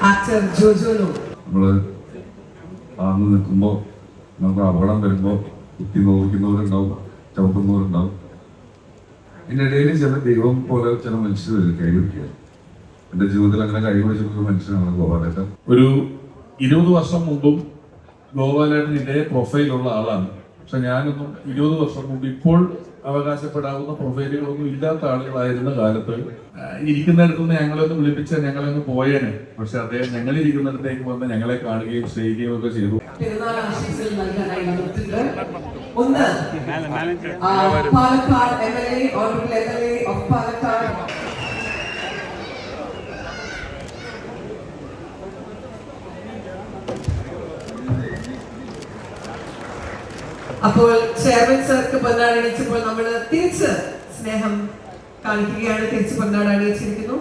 Actor ജോജോനോ നമ്മള് ആന്ന് നിൽക്കുമ്പോൾ നമുക്ക് അപകടം വരുമ്പോൾ കുത്തി നോക്കുന്നവരുണ്ടാവും, ചവിട്ടുന്നവരുണ്ടാവും. ഇതിനിടയിൽ ചില ദൈവം പോലെ ചില മനുഷ്യർ വരും കൈപിടിക്കുക. എൻ്റെ ജീവിതത്തിൽ അങ്ങനെ കൈപിടിച്ചിട്ടുള്ള മനുഷ്യനാണ് ഗോപാലേട്ടൻ. ഒരു 20 വർഷം മുമ്പും ഗോപാലേട്ടൻ ഇതേ പ്രൊഫൈലുള്ള ആളാണ്. പക്ഷെ ഞാനൊന്നും 20 വർഷം മുമ്പ് ഇപ്പോൾ അവകാശപ്പെടാവുന്ന പ്രൊഫൈലുകളൊന്നും ഇല്ലാത്ത ആളുകളായിരുന്ന കാലത്ത് ഇരിക്കുന്നിടത്തുനിന്ന് ഞങ്ങളൊന്ന് വിളിപ്പിച്ച ഞങ്ങളൊന്ന് പോയേനെ. പക്ഷെ അദ്ദേഹം ഞങ്ങളിരിക്കുന്നിടത്തേക്ക് വന്ന് ഞങ്ങളെ കാണുകയും സ്നേഹിക്കുകയും ഒക്കെ ചെയ്തു. ഒന്ന് പാലക്കാട് MLA ഓഫ് പാലക്കാട് അപ്പോൾ ചെയർമാൻ സാർക്ക് പൊന്നാട അണിയിച്ചപ്പോൾ നമ്മൾ തിരിച്ച് സ്നേഹം കാണിക്കുകയാണ്. തിരിച്ച് പൊന്നാട അണിയിച്ചിരിക്കുന്നു.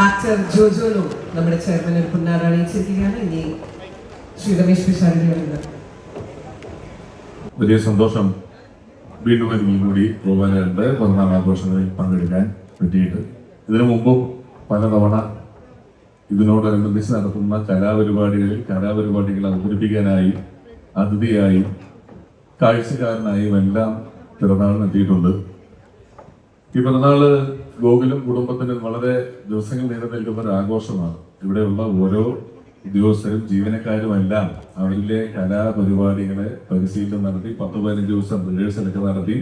ആക്ടർ ജോജോനോ നമ്മുടെ ചെയർമാൻ ഒരു പൊന്നാട അണിയിച്ചിരിക്കുകയാണ്. ഇനി ശ്രീ രമേശ് പിഷാരടിയാണ്. വലിയ സന്തോഷം വീണ്ടും ഒരിക്കൽ കൂടി ഗോപാലേട്ടൻ്റെ പിറന്നാൾ ആഘോഷങ്ങളിൽ പങ്കെടുക്കാൻ പറ്റിയിട്ട്. ഇതിനു മുമ്പും പലതവണ ഇതിനോടനുബന്ധിച്ച് നടത്തുന്ന കലാപരിപാടികൾ അവതരിപ്പിക്കാനായും അതിഥിയായും കാഴ്ചക്കാരനായും എല്ലാം പിറന്നാളിനെത്തിയിട്ടുണ്ട്. ഈ പിറന്നാള് ഗോകുലം കുടുംബത്തിന് വളരെ ദിവസങ്ങൾ നീണ്ടു നിൽക്കുന്ന ഒരു ആഘോഷമാണ്. ഇവിടെയുള്ള ഓരോ ഉദ്യോഗസ്ഥരും ജീവനക്കാരുമെല്ലാം അവരിലെ കലാപരിപാടികളെ പരിശീലനം നടത്തി 10-15 ദിവസം റിഹേഴ്സലൊക്കെ നടത്തി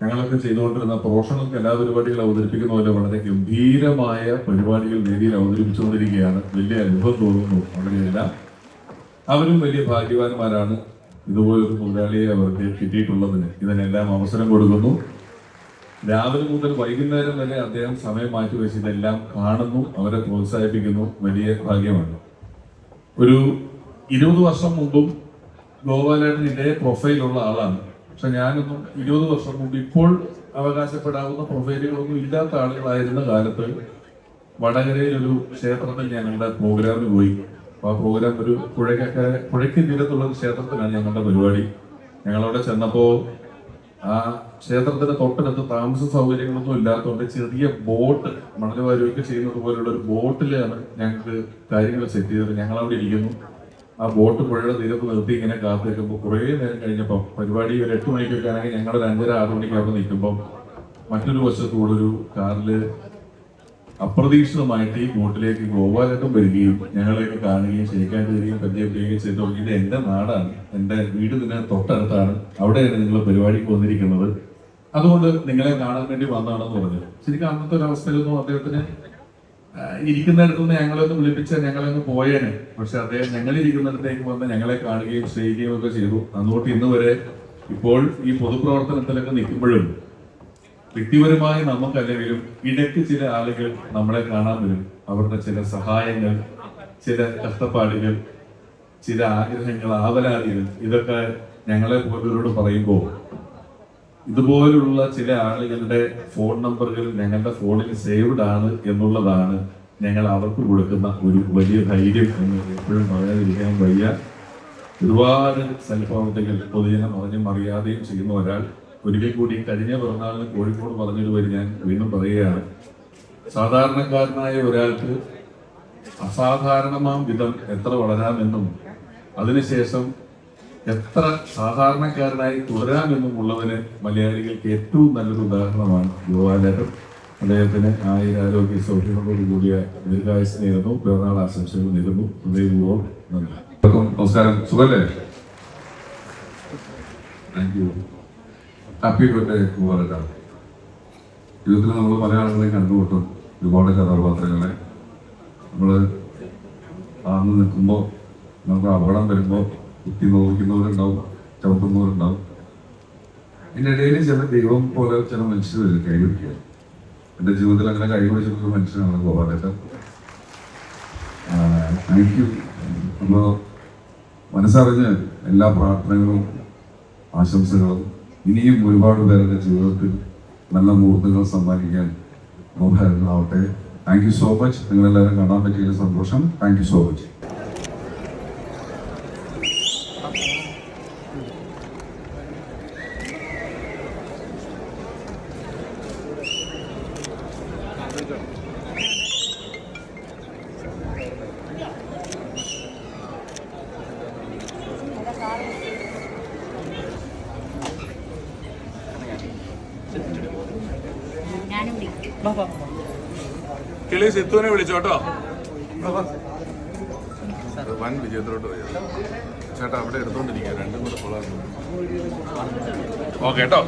ഞങ്ങളൊക്കെ ചെയ്തുകൊണ്ടിരുന്ന പ്രൊഫഷണൽ കലാപരിപാടികൾ അവതരിപ്പിക്കുന്ന പോലെ വളരെ ഗംഭീരമായ പരിപാടികൾ വേദിയിൽ അവതരിപ്പിച്ചുകൊണ്ടിരിക്കുകയാണ്. വലിയ അനുഭവം തോന്നുന്നു. അവിടെയെല്ലാം അവരും വലിയ ഭാഗ്യവാന്മാരാണ്. ഇതുപോലൊരു മുതലാളിയെ അവർക്ക് കിട്ടിയിട്ടുള്ളതിന് ഇതിനെല്ലാം അവസരം കൊടുക്കുന്നു. രാവിലെ മുതൽ വൈകുന്നേരം വരെ അദ്ദേഹം സമയം മാറ്റിവെച്ച് ഇതെല്ലാം കാണുന്നു, അവരെ പ്രോത്സാഹിപ്പിക്കുന്നു. വലിയ ഭാഗ്യമാണ്. ഒരു 20 വർഷം മുമ്പും ഗോപാലേട്ടൻ ഇതേ പ്രൊഫൈലുള്ള ആളാണ്. പക്ഷെ ഞാനൊന്നും 20 വർഷം മുമ്പ് ഇപ്പോൾ അവകാശപ്പെടാവുന്ന പ്രൊഫൈലുകളൊന്നും ഇല്ലാത്ത ആളുകളായിരുന്ന കാലത്ത് വടകരയിൽ ഒരു ക്ഷേത്രത്തിൽ ഞങ്ങളുടെ പ്രോഗ്രാമിന് പോയി. അപ്പോൾ ആ പ്രോഗ്രാം ഒരു പുഴയ്ക്ക് തീരത്തുള്ള ഒരു ക്ഷേത്രത്തിലാണ് ഞങ്ങളുടെ പരിപാടി. ഞങ്ങളവിടെ ചെന്നപ്പോൾ ആ ക്ഷേത്രത്തിന്റെ തൊട്ടടുത്ത് താമസ സൗകര്യങ്ങളൊന്നും ഇല്ലാത്തതുകൊണ്ട് ചെറിയ ബോട്ട്, മണൽവാരുമൊക്കെ ചെയ്യുന്നത് പോലുള്ള ഒരു ബോട്ടിലാണ് ഞങ്ങൾക്ക് കാര്യങ്ങൾ സെറ്റ് ചെയ്തത്. ഞങ്ങളവിടെ ഇരിക്കുന്നു. ആ ബോട്ട് പുഴയുടെ തീരത്ത് നിർത്തി ഇങ്ങനെ കാത്തിരിക്കുമ്പോൾ കുറേ നേരം കഴിഞ്ഞപ്പോൾ പരിപാടി ഒരു 8 മണിക്കൊക്കെ ആണെങ്കിൽ ഞങ്ങളൊരു 5:30-6 മണിക്ക് അവിടെ നിൽക്കുമ്പോൾ മറ്റൊരു വശത്തൂടൊരു കാറിൽ അപ്രതീക്ഷിതമായിട്ട് ഈ ബോട്ടിലേക്ക് ഗോപാലേട്ടൻ വരികയും ഞങ്ങളെയൊക്കെ കാണുകയും ക്ഷണിക്കാൻ തരികയും പരിചയപ്പെടുകയും ചെയ്തു. ഇത് എൻ്റെ നാടാണ്, എൻ്റെ വീട് ഇതിന് തൊട്ടടുത്താണ്, അവിടെയാണ് നിങ്ങൾ പരിപാടിക്ക് വന്നിരിക്കുന്നത്, അതുകൊണ്ട് നിങ്ങളെ കാണാൻ വേണ്ടി വന്നതാണെന്ന് പറഞ്ഞു. ശരിക്കും അന്നത്തെ ഒരു അവസ്ഥയിലൊന്നും അദ്ദേഹത്തിന് ഇരിക്കുന്നിടത്തുനിന്ന് ഞങ്ങളൊന്ന് വിളിപ്പിച്ച ഞങ്ങളൊന്ന് പോയേനെ. പക്ഷെ അദ്ദേഹം ഞങ്ങളിരിക്കുന്നിടത്തേക്ക് വന്ന് ഞങ്ങളെ കാണുകയും സ്നേഹിക്കുകയും ഒക്കെ ചെയ്തു. അതുകൊണ്ട് ഇന്ന് വരെ ഇപ്പോൾ ഈ പൊതുപ്രവർത്തനത്തിലൊക്കെ നിൽക്കുമ്പോഴും വ്യക്തിപരമായി നമുക്കല്ലെങ്കിലും ഇടയ്ക്ക് ചില ആളുകൾ നമ്മളെ കാണാൻ വരും. അവരുടെ ചില സഹായങ്ങൾ, ചില കഷ്ടപ്പാടുകൾ, ചില ആഗ്രഹങ്ങൾ, ആവലാതികൾ, ഇതൊക്കെ ഞങ്ങളെ പോലുള്ളവരോട് പറയുമ്പോൾ ഇതുപോലുള്ള ചില ആളുകളുടെ ഫോൺ നമ്പറുകൾ ഞങ്ങളുടെ ഫോണിൽ സേവ്ഡ് ആണ് എന്നുള്ളതാണ് ഞങ്ങൾ അവർക്ക് കൊടുക്കുന്ന ഒരു വലിയ ധൈര്യം എന്ന് എപ്പോഴും പറയാതിരിക്കാൻ വയ്യ. ഒരുപാട് സൽപ്രവർത്തികൾ പൊതുജനം അറിഞ്ഞും അറിയാതെയും ചെയ്യുന്ന ഒരാൾ. ഒരിക്കൽ കൂടി കഴിഞ്ഞ പിറന്നാളിന് കോഴിക്കോട് പറഞ്ഞൊരു വരി ഞാൻ വീണ്ടും പറയുകയാണ്. സാധാരണക്കാരനായ ഒരാൾക്ക് അസാധാരണമാം വിധം എത്ര വളരാമെന്നും അതിനുശേഷം എത്ര സാധാരണക്കാരനായി തുടരാമെന്നും ഉള്ളതിന് മലയാളികൾക്ക് ഏറ്റവും നല്ലൊരു ഉദാഹരണമാണ് ഗോപാലേട്ടൻ. അദ്ദേഹത്തിന് ആരോഗ്യ സൗഖ്യങ്ങളോട് കൂടിയ ദീർഘായുസ് നേരുന്നു. പിറന്നാൾ ആശംസകൾ നേരുന്നു. ഹൃദയപൂർവ്വം നന്ദി. നമസ്കാരം. സുഖല്ലേ? Thank you. ഹാപ്പി ബർത്ത്ഡേ ഗോപാലേട്ടൻ. ജീവിതത്തിൽ നമ്മൾ പല ആളുകളെ കണ്ടുമുട്ടും, ഒരുപാട് കഥാപാത്രങ്ങളെ. നമ്മൾ ആന്ന് നിൽക്കുമ്പോൾ നമുക്ക് അപകടം വരുമ്പോൾ കുത്തി നോക്കുന്നവരുണ്ടാവും, ചവിട്ടുന്നവരുണ്ടാവും. ഇതിനിടയിൽ ചില ദൈവം പോലെ ചില മനുഷ്യർ വരും കൈപിടിക്കുക. എൻ്റെ ജീവിതത്തിൽ അങ്ങനെ കൈപിടിച്ചിട്ടുള്ള മനുഷ്യനാണ് ഗോപാലേട്ടൻ. എനിക്ക് നമ്മൾ മനസ്സറിഞ്ഞ് എല്ലാ പ്രാർത്ഥനകളും ആശംസകളും ഇനിയും ഒരുപാട് പേരുടെ ജീവിതത്തിൽ നല്ല മുഹൂർത്തങ്ങൾ സമ്മാനിക്കാൻ ഗോപാലേട്ടനാവട്ടെ. Thank you so much. നിങ്ങളെല്ലാവരും കാണാൻ പറ്റിയ സന്തോഷം. Thank you so much. കിളി സിത്തുവിനെ വിളിച്ചോട്ടോ. വൻ വിജയത്തിലോട്ട് പോയി ചേട്ടാ. അവിടെ എടുത്തോണ്ടിരിക്കുക, രണ്ടും കൂടെ കൊള്ളാം. ഓക്കെ കേട്ടോ.